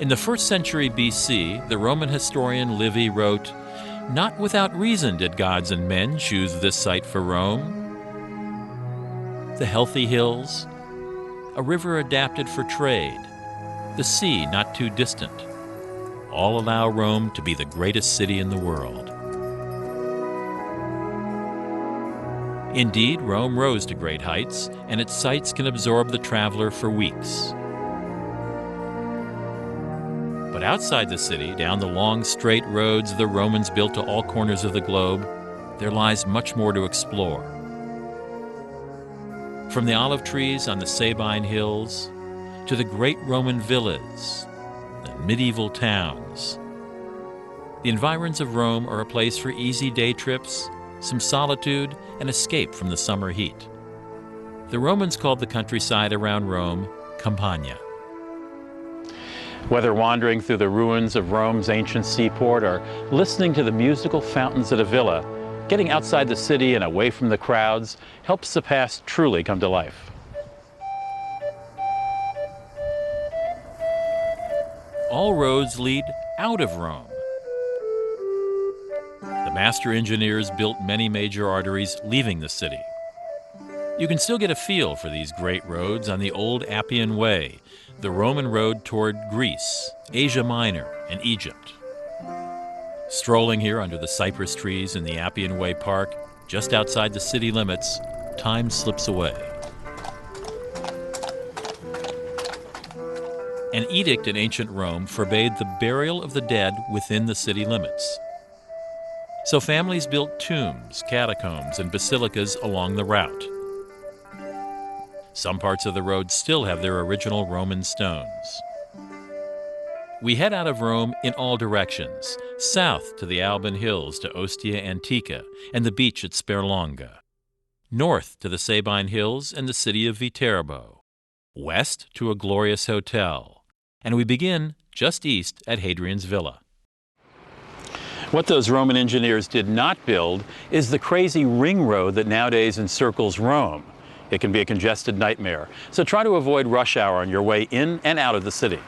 In the 1st century BC, the Roman historian Livy wrote, "Not without reason did gods and men choose this site for Rome. The healthy hills, a river adapted for trade, the sea not too distant, all allow Rome to be the greatest city in the world." Indeed, Rome rose to great heights, and its sights can absorb the traveler for weeks. But outside the city, down the long, straight roads the Romans built to all corners of the globe, there lies much more to explore. From the olive trees on the Sabine hills to the great Roman villas, the medieval towns, the environs of Rome are a place for easy day trips, some solitude, and escape from the summer heat. The Romans called the countryside around Rome Campania. Whether wandering through the ruins of Rome's ancient seaport or listening to the musical fountains at a villa, getting outside the city and away from the crowds helps the past truly come to life. All roads lead out of Rome. The master engineers built many major arteries leaving the city. You can still get a feel for these great roads on the old Appian Way, the Roman road toward Greece, Asia Minor, and Egypt. Strolling here under the cypress trees in the Appian Way Park, just outside the city limits, time slips away. An edict in ancient Rome forbade the burial of the dead within the city limits. So families built tombs, catacombs, and basilicas along the route. Some parts of the road still have their original Roman stones. We head out of Rome in all directions, south to the Alban Hills to Ostia Antica and the beach at Sperlonga, north to the Sabine Hills and the city of Viterbo, west to a glorious hotel, and we begin just east at Hadrian's Villa. What those Roman engineers did not build is the crazy ring road that nowadays encircles Rome. It can be a congested nightmare, so try to avoid rush hour on your way in and out of the city.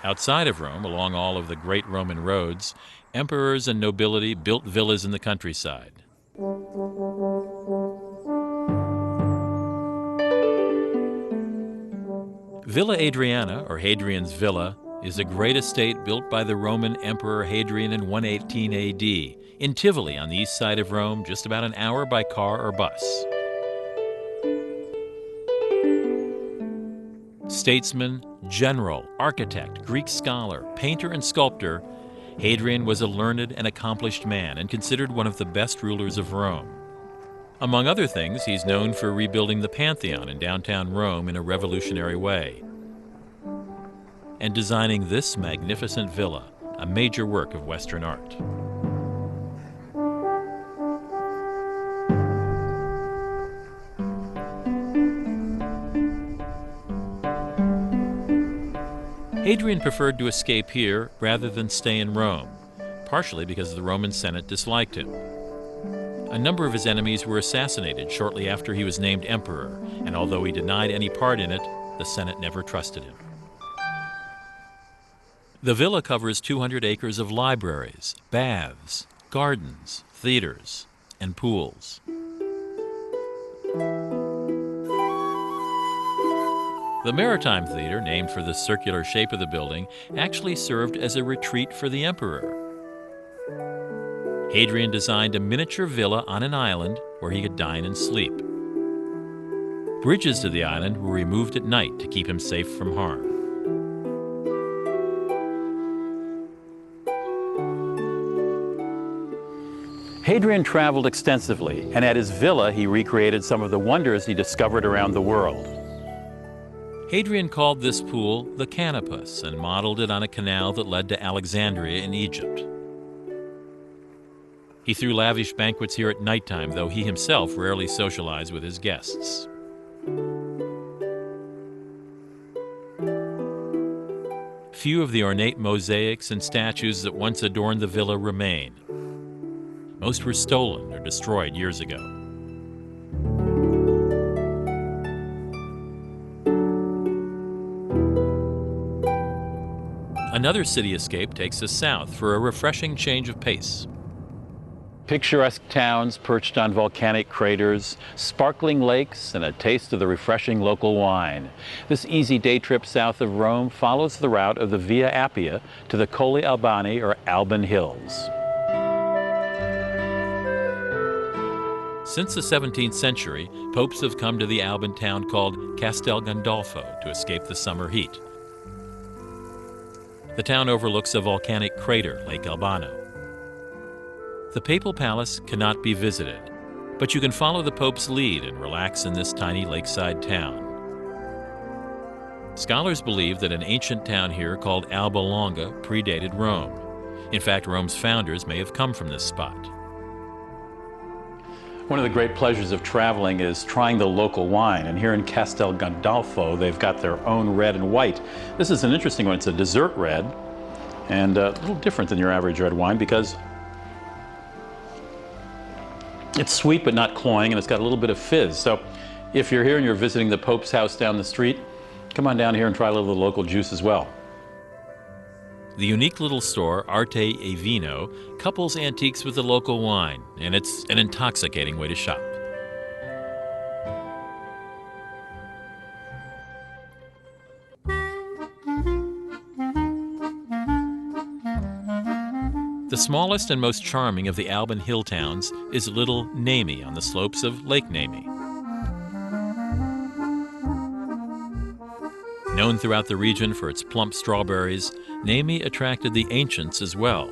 Outside of Rome, along all of the great Roman roads, emperors and nobility built villas in the countryside. Villa Adriana, or Hadrian's Villa, is a great estate built by the Roman Emperor Hadrian in 118 AD in Tivoli on the east side of Rome, just about an hour by car or bus. Statesman, general, architect, Greek scholar, painter, and sculptor, Hadrian was a learned and accomplished man and considered one of the best rulers of Rome. Among other things, he's known for rebuilding the Pantheon in downtown Rome in a revolutionary way, and designing this magnificent villa, a major work of Western art. Hadrian preferred to escape here rather than stay in Rome, partially because the Roman Senate disliked him. A number of his enemies were assassinated shortly after he was named emperor, and although he denied any part in it, the Senate never trusted him. The villa covers 200 acres of libraries, baths, gardens, theaters, and pools. The Maritime Theater, named for the circular shape of the building, actually served as a retreat for the emperor. Hadrian designed a miniature villa on an island where he could dine and sleep. Bridges to the island were removed at night to keep him safe from harm. Hadrian traveled extensively, and at his villa he recreated some of the wonders he discovered around the world. Hadrian called this pool the Canopus and modeled it on a canal that led to Alexandria in Egypt. He threw lavish banquets here at nighttime, though he himself rarely socialized with his guests. Few of the ornate mosaics and statues that once adorned the villa remain. Most were stolen or destroyed years ago. Another city escape takes us south for a refreshing change of pace. Picturesque towns perched on volcanic craters, sparkling lakes, and a taste of the refreshing local wine. This easy day trip south of Rome follows the route of the Via Appia to the Colli Albani, or Alban Hills. Since the 17th century, popes have come to the Alban town called Castel Gandolfo to escape the summer heat. The town overlooks a volcanic crater, Lake Albano. The papal palace cannot be visited, but you can follow the Pope's lead and relax in this tiny lakeside town. Scholars believe that an ancient town here called Alba Longa predated Rome. In fact, Rome's founders may have come from this spot. One of the great pleasures of traveling is trying the local wine, and here in Castel Gandolfo they've got their own red and white. This is an interesting one. It's a dessert red, and a little different than your average red wine because it's sweet but not cloying, and it's got a little bit of fizz. So if you're here and you're visiting the Pope's house down the street, come on down here and try a little of the local juice as well. The unique little store, Arte e Vino, couples antiques with the local wine, and it's an intoxicating way to shop. The smallest and most charming of the Alban hill towns is little Nemi on the slopes of Lake Nemi. Known throughout the region for its plump strawberries, Nemi attracted the ancients as well.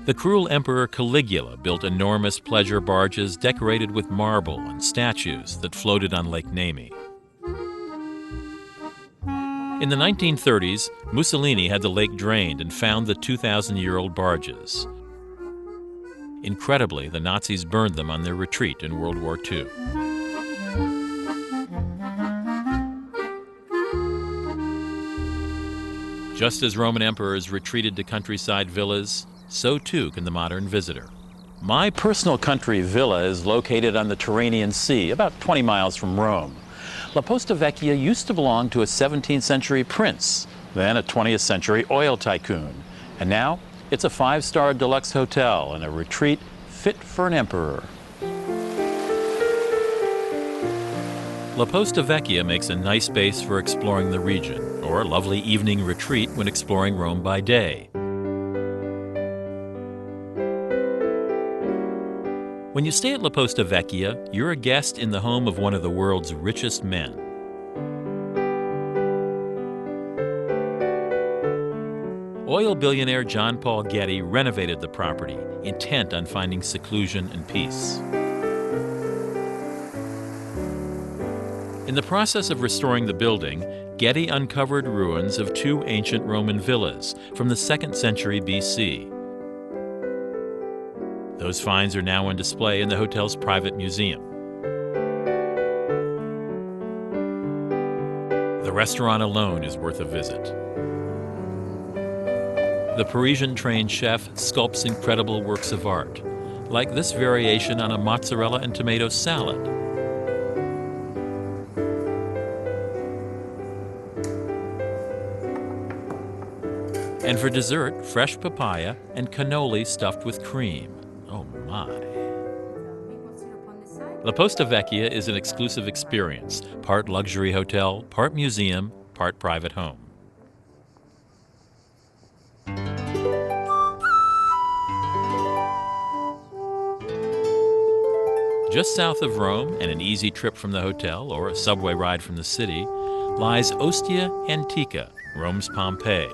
The cruel Emperor Caligula built enormous pleasure barges decorated with marble and statues that floated on Lake Nemi. In the 1930s, Mussolini had the lake drained and found the 2,000-year-old barges. Incredibly, the Nazis burned them on their retreat in World War II. Just as Roman emperors retreated to countryside villas, so too can the modern visitor. My personal country villa is located on the Tyrrhenian Sea, about 20 miles from Rome. La Posta Vecchia used to belong to a 17th century prince, then a 20th century oil tycoon. And now it's a 5-star deluxe hotel and a retreat fit for an emperor. La Posta Vecchia makes a nice base for exploring the region, or a lovely evening retreat when exploring Rome by day. When you stay at La Posta Vecchia, you're a guest in the home of one of the world's richest men. Oil billionaire John Paul Getty renovated the property, intent on finding seclusion and peace. In the process of restoring the building, Getty uncovered ruins of 2 ancient Roman villas from the 2nd century BC. Those finds are now on display in the hotel's private museum. The restaurant alone is worth a visit. The Parisian-trained chef sculpts incredible works of art, like this variation on a mozzarella and tomato salad. And for dessert, fresh papaya and cannoli stuffed with cream. Oh my. La Posta Vecchia is an exclusive experience, part luxury hotel, part museum, part private home. Just south of Rome, and an easy trip from the hotel or a subway ride from the city, lies Ostia Antica, Rome's Pompeii.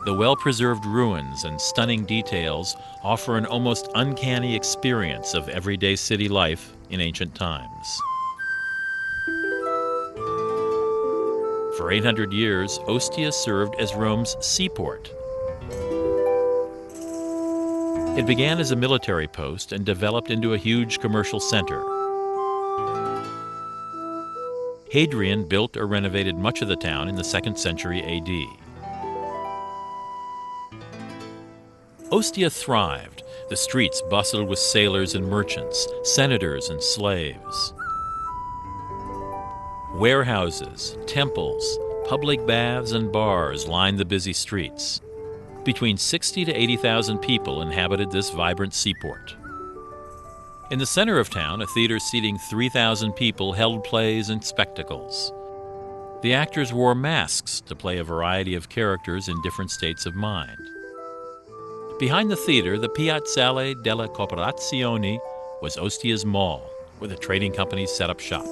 The well-preserved ruins and stunning details offer an almost uncanny experience of everyday city life in ancient times. For 800 years, Ostia served as Rome's seaport. It began as a military post and developed into a huge commercial center. Hadrian built or renovated much of the town in the 2nd century AD. Ostia thrived. The streets bustled with sailors and merchants, senators and slaves. Warehouses, temples, Public baths and bars lined the busy streets. Between 60 to 80,000 people inhabited this vibrant seaport. In the center of town, a theater seating 3,000 people held plays and spectacles. The actors wore masks to play a variety of characters in different states of mind. Behind the theater, the Piazzale della Cooperazione was Ostia's mall, where the trading companies set up shop.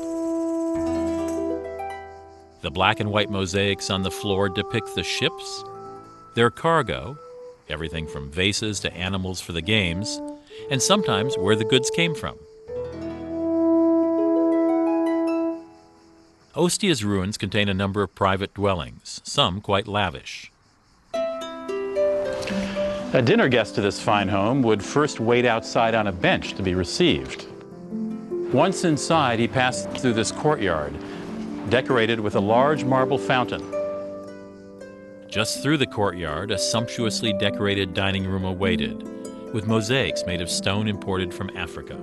The black and white mosaics on the floor depict the ships, their cargo, everything from vases to animals for the games, and sometimes where the goods came from. Ostia's ruins contain a number of private dwellings, some quite lavish. A dinner guest to this fine home would first wait outside on a bench to be received. Once inside, he passed through this courtyard, decorated with a large marble fountain. Just through the courtyard, a sumptuously decorated dining room awaited, with mosaics made of stone imported from Africa.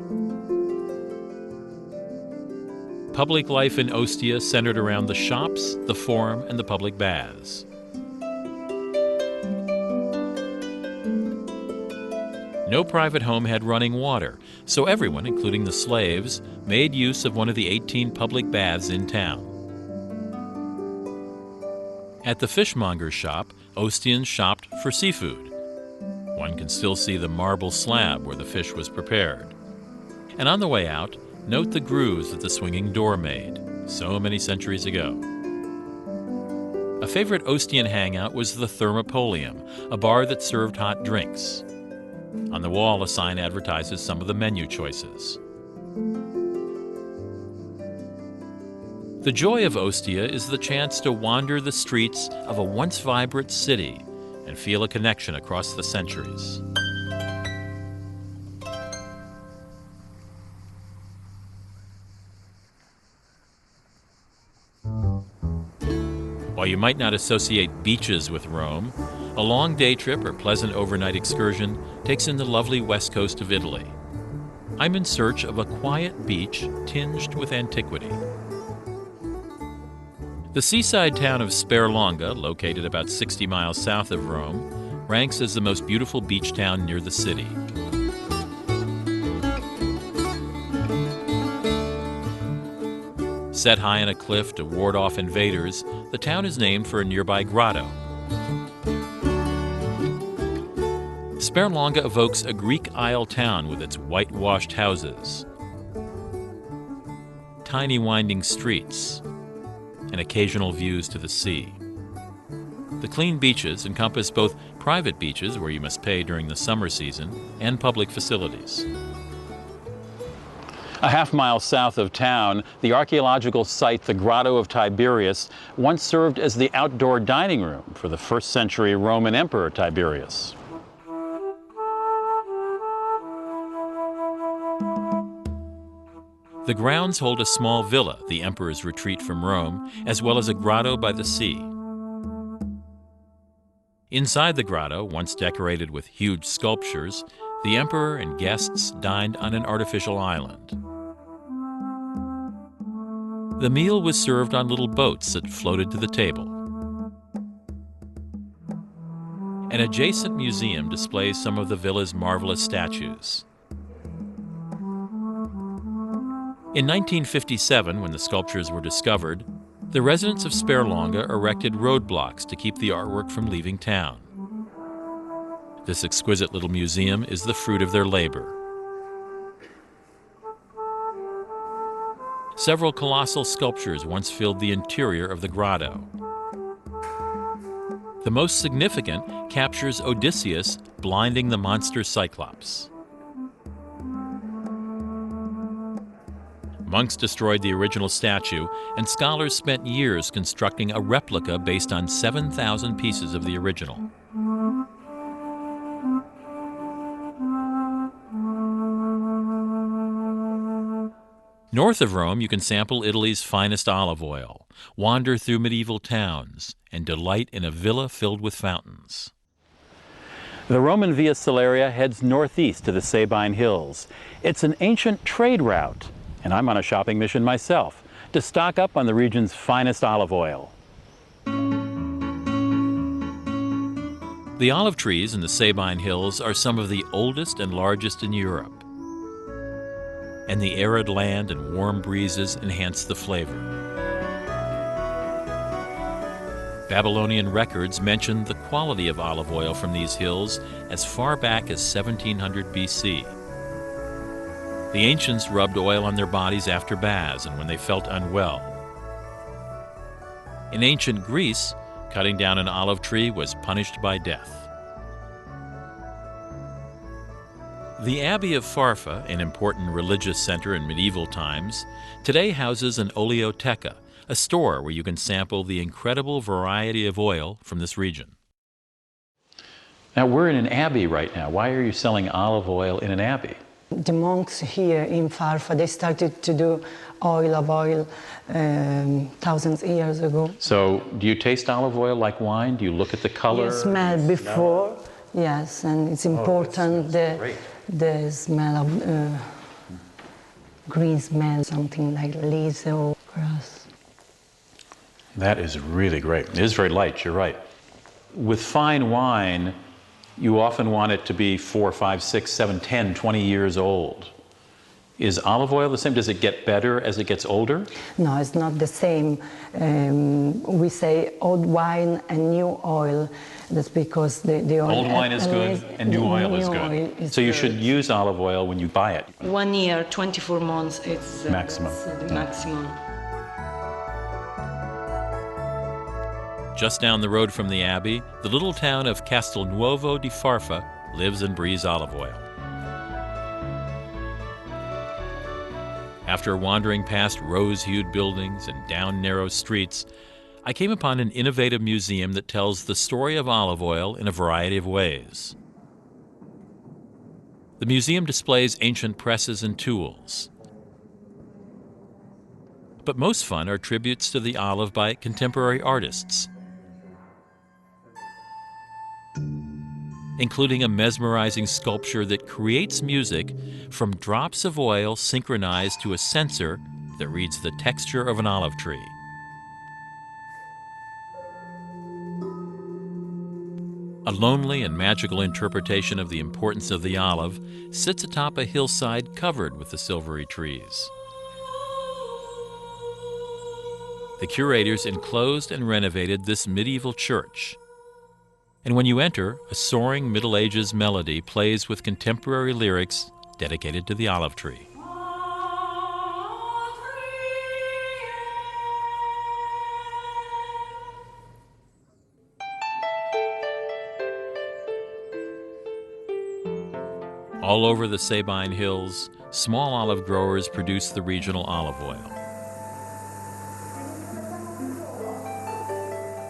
Public life in Ostia centered around the shops, the forum, and the public baths. No private home had running water, so everyone, including the slaves, made use of one of the 18 public baths in town. At the fishmonger's shop, Ostians shopped for seafood. One can still see the marble slab where the fish was prepared. And on the way out, note the grooves that the swinging door made, so many centuries ago. A favorite Ostian hangout was the Thermopolium, a bar that served hot drinks. On the wall, a sign advertises some of the menu choices. The joy of Ostia is the chance to wander the streets of a once vibrant city and feel a connection across the centuries. While you might not associate beaches with Rome, a long day trip or pleasant overnight excursion takes in the lovely west coast of Italy. I'm in search of a quiet beach tinged with antiquity. The seaside town of Sperlonga, located about 60 miles south of Rome, ranks as the most beautiful beach town near the city. Set high on a cliff to ward off invaders, the town is named for a nearby grotto. Sperlonga evokes a Greek Isle town with its whitewashed houses, tiny winding streets, and occasional views to the sea. The clean beaches encompass both private beaches, where you must pay during the summer season, and public facilities. A half-mile south of town, the archaeological site, the Grotto of Tiberius, once served as the outdoor dining room for the first-century Roman Emperor Tiberius. The grounds hold a small villa, the emperor's retreat from Rome, as well as a grotto by the sea. Inside the grotto, once decorated with huge sculptures, the emperor and guests dined on an artificial island. The meal was served on little boats that floated to the table. An adjacent museum displays some of the villa's marvelous statues. In 1957, when the sculptures were discovered, the residents of Sperlonga erected roadblocks to keep the artwork from leaving town. This exquisite little museum is the fruit of their labor. Several colossal sculptures once filled the interior of the grotto. The most significant captures Odysseus blinding the monster Cyclops. Monks destroyed the original statue, and scholars spent years constructing a replica based on 7,000 pieces of the original. North of Rome, you can sample Italy's finest olive oil, wander through medieval towns, and delight in a villa filled with fountains. The Roman Via Salaria heads northeast to the Sabine Hills. It's an ancient trade route, and I'm on a shopping mission myself to stock up on the region's finest olive oil. The olive trees in the Sabine Hills are some of the oldest and largest in Europe, and the arid land and warm breezes enhance the flavor. Babylonian records mention the quality of olive oil from these hills as far back as 1700 BC. The ancients rubbed oil on their bodies after baths and when they felt unwell. In ancient Greece, cutting down an olive tree was punished by death. The Abbey of Farfa, an important religious center in medieval times, today houses an oleoteca, a store where you can sample the incredible variety of oil from this region. Now, we're in an abbey right now. Why are you selling olive oil in an abbey? The monks here in Farfa, they started to do olive oil thousands of years ago. So, do you taste olive oil like wine? Do you look at the color? You smell before, yes, and it's important the smell of green smell, something like leaves or grass. That is really great. It is very light, you're right. With fine wine, you often want it to be 4, 5, 6, 7, 10, 20 years old. Is olive oil the same? Does it get better as it gets older? No, it's not the same. We say old wine and new oil. That's because the oil... Old wine is good and new oil is good. So you should use olive oil when you buy it. 1 year, 24 months, it's maximum. The maximum. Just down the road from the abbey, the little town of Castelnuovo di Farfa lives and breathes olive oil. After wandering past rose-hued buildings and down narrow streets, I came upon an innovative museum that tells the story of olive oil in a variety of ways. The museum displays ancient presses and tools. But most fun are tributes to the olive by contemporary artists, including a mesmerizing sculpture that creates music from drops of oil synchronized to a sensor that reads the texture of an olive tree. A lonely and magical interpretation of the importance of the olive sits atop a hillside covered with the silvery trees. The curators enclosed and renovated this medieval church. And when you enter, a soaring Middle Ages melody plays with contemporary lyrics dedicated to the olive tree. All over the Sabine Hills, small olive growers produce the regional olive oil.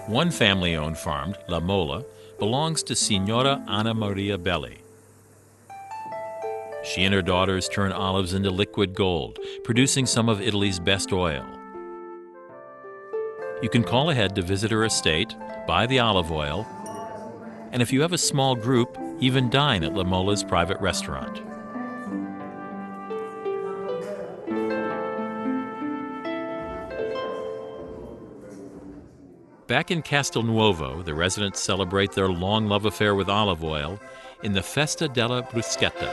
One family-owned farm, La Mola, belongs to Signora Anna Maria Belli. She and her daughters turn olives into liquid gold, producing some of Italy's best oil. You can call ahead to visit her estate, buy the olive oil, and if you have a small group, even dine at La Mola's private restaurant. Back in Castelnuovo, the residents celebrate their long love affair with olive oil in the Festa della Bruschetta.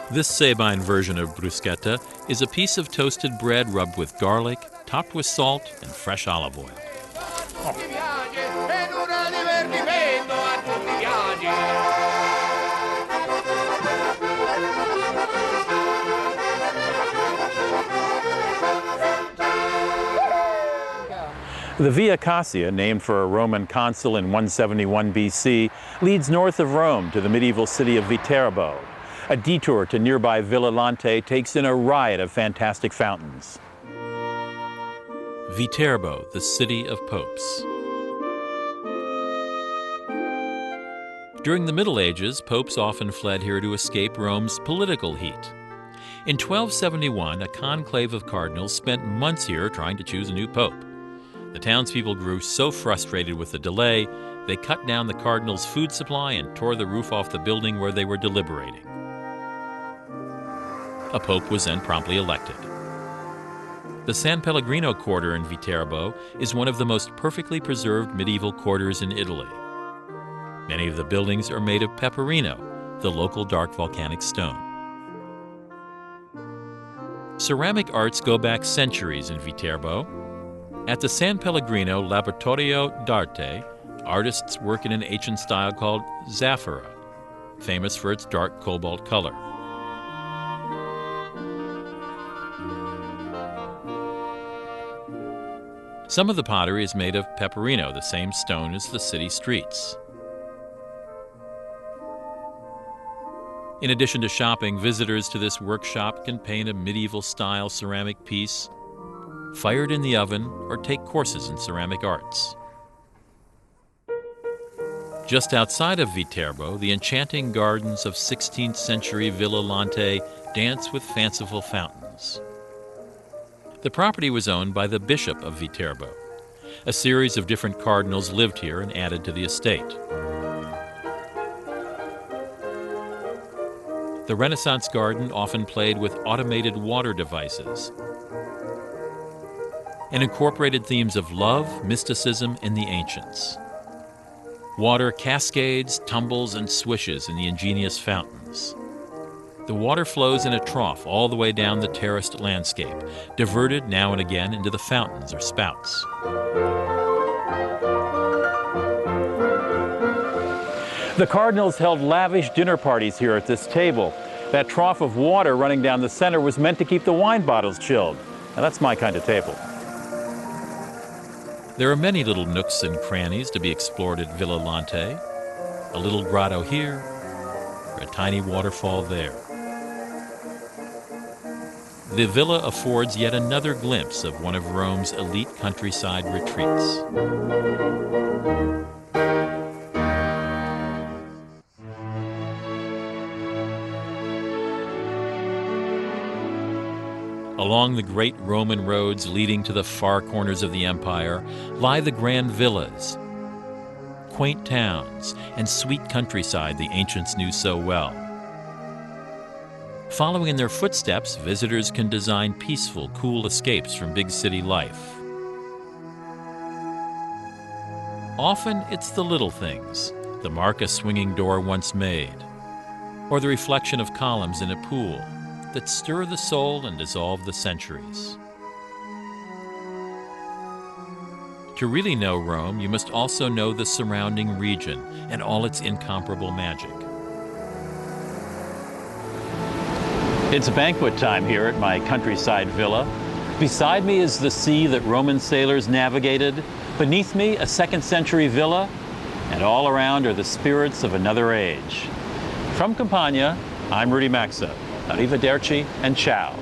This Sabine version of bruschetta is a piece of toasted bread rubbed with garlic, topped with salt and fresh olive oil. The Via Cassia, named for a Roman consul in 171 BC, leads north of Rome to the medieval city of Viterbo. A detour to nearby Villa Lante takes in a riot of fantastic fountains. Viterbo, the city of popes. During the Middle Ages, popes often fled here to escape Rome's political heat. In 1271, a conclave of cardinals spent months here trying to choose a new pope. The townspeople grew so frustrated with the delay, they cut down the cardinals' food supply and tore the roof off the building where they were deliberating. A pope was then promptly elected. The San Pellegrino quarter in Viterbo is one of the most perfectly preserved medieval quarters in Italy. Many of the buildings are made of peperino, the local dark volcanic stone. Ceramic arts go back centuries in Viterbo. At the San Pellegrino Laboratorio d'Arte, artists work in an ancient style called zaffara, famous for its dark cobalt color. Some of the pottery is made of peperino, the same stone as the city streets. In addition to shopping, visitors to this workshop can paint a medieval-style ceramic piece, fire it in the oven, or take courses in ceramic arts. Just outside of Viterbo, the enchanting gardens of 16th century Villa Lante dance with fanciful fountains. The property was owned by the Bishop of Viterbo. A series of different cardinals lived here and added to the estate. The Renaissance garden often played with automated water devices and incorporated themes of love, mysticism, and the ancients. Water cascades, tumbles, and swishes in the ingenious fountains. The water flows in a trough all the way down the terraced landscape, diverted now and again into the fountains or spouts. The cardinals held lavish dinner parties here at this table. That trough of water running down the center was meant to keep the wine bottles chilled. Now that's my kind of table. There are many little nooks and crannies to be explored at Villa Lante. A little grotto here, or a tiny waterfall there. The villa affords yet another glimpse of one of Rome's elite countryside retreats. Along the great Roman roads leading to the far corners of the empire lie the grand villas, quaint towns, and sweet countryside the ancients knew so well. Following in their footsteps, visitors can design peaceful, cool escapes from big city life. Often it's the little things, the mark a swinging door once made, or the reflection of columns in a pool, that stir the soul and dissolve the centuries. To really know Rome, you must also know the surrounding region and all its incomparable magic. It's banquet time here at my countryside villa. Beside me is the sea that Roman sailors navigated. Beneath me, a 2nd century villa. And all around are the spirits of another age. From Campania, I'm Rudy Maxa. Arrivederci and ciao.